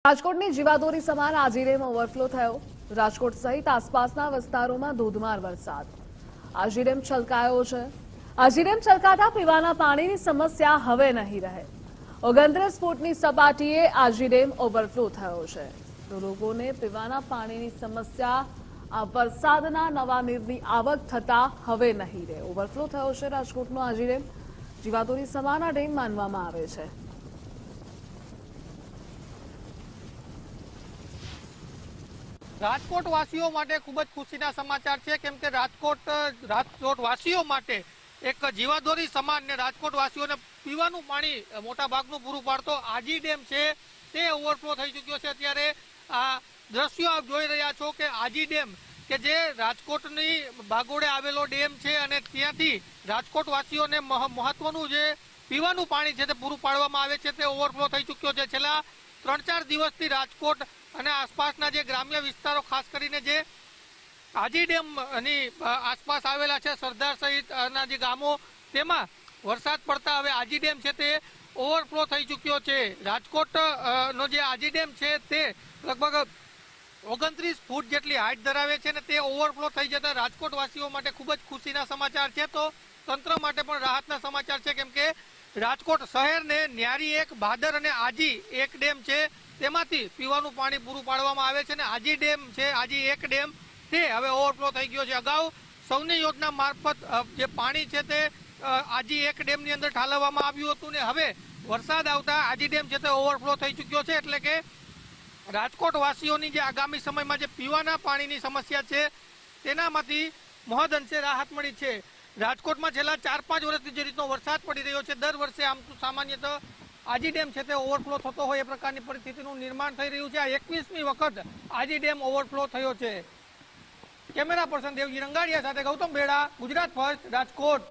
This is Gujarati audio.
રાજકોટની જીવાદોરી સમાન આજીરેમ ઓવરફ્લો થયો। રાજકોટ સહિત આસપાસના વિસ્તારોમાં ધોધમાર વરસાદ। આજીરેમ છલકાયો છે। આજીરેમ છલકાતા પીવાના પાણીની સમસ્યા હવે નહીં રહે। 29 ફૂટની સપાટીએ આજીરેમ ઓવરફ્લો થયો છે તો લોકોને પીવાના પાણીની સમસ્યા આ વરસાદના નવા નીરની આવક થતા હવે નહીં રહે। ઓવરફ્લો થયો છે રાજકોટનો આજીરેમ। જીવાદોરી સમાન આ ડેમ માનવામાં આવે છે। રાજકોટ વાસીઓ માટે ખૂબ જ ખુશીના સમાચાર છે, કેમ કે રાજકોટ વાસીઓ માટે એક જીવાદોરી સમાન ને રાજકોટ વાસીઓને પીવાનું પાણી મોટા ભાગનું પૂરું પાડતો આજી ડેમ છે તે ઓવરફ્લો થઈ ચૂક્યો છે। ત્યારે આ દ્રશ્યો આપ જોઈ રહ્યા છો કે આજી ડેમ કે જે રાજકોટની ભાગોળે આવેલો ડેમ છે અને ત્યાંથી રાજકોટ વાસીઓને મહત્વનું જે પીવાનું પાણી છે તે પૂરું પાડવામાં આવે છે તે ઓવરફ્લો થઈ ચૂક્યો છે। છેલ્લા 3-4 દિવસથી રાજકોટ અને આસપાસના જે ગ્રામ્ય વિસ્તારો, ખાસ કરીને જે આજી ડેમની આસપાસ આવેલા છે, સરદાર સહિતના જે ગામો, તેમાં વરસાદ પડતા હવે આજી ડેમ છે તે ઓવરફ્લો થઈ ચૂક્યો છે। રાજકોટનો જે આજી ડેમ છે તે લગભગ 29 ફૂટ જેટલી હાઈટ ધરાવે છે ને તે ઓવરફ્લો થઈ જતા રાજકોટ વાસીઓ માટે ખૂબ જ ખુશીના સમાચાર છે, તો તંત્ર માટે પણ રાહતના સમાચાર છે, કેમ કે રાજકોટ શહેરને ન્યારી એક, ભાદર અને આજી એક ડેમ છે તેમાંથી પીવાનું પાણી પૂરું પાડવામાં આવે છે અને આજી ડેમ છે, આજી એક ડેમ તે હવે ઓવરફ્લો થઈ ગયો છે। અગાઉ સૌની યોજના મારફત જે પાણી છે તે આજી એક ડેમની અંદર ઠાલવવામાં આવ્યું હતું ને હવે વરસાદ આવતા આજી ડેમ છે તે ઓવરફ્લો થઈ ચૂક્યો છે। એટલે કે રાજકોટ વાસીઓની જે આગામી સમયમાં જે પીવાના પાણીની સમસ્યા છે તેનામાંથી મહદઅંશે રાહત મળી છે। રાજકોટમાં છેલ્લા 4-5 વર્ષથી જે રીતનો વરસાદ પડી રહ્યો છે, દર વર્ષે આમ તો સામાન્યતઃ આજી ડેમ છે તે ઓવરફ્લો થતો હોય એ પ્રકારની પરિસ્થિતિનું નિર્માણ થઈ રહ્યું છે। આ 21મી વખત આજી ડેમ ઓવરફ્લો થયો છે। કેમેરા પર્સન દેવજી રંગાડિયા સાથે ગૌતમ બેડા, ગુજરાત ફર્સ્ટ, રાજકોટ।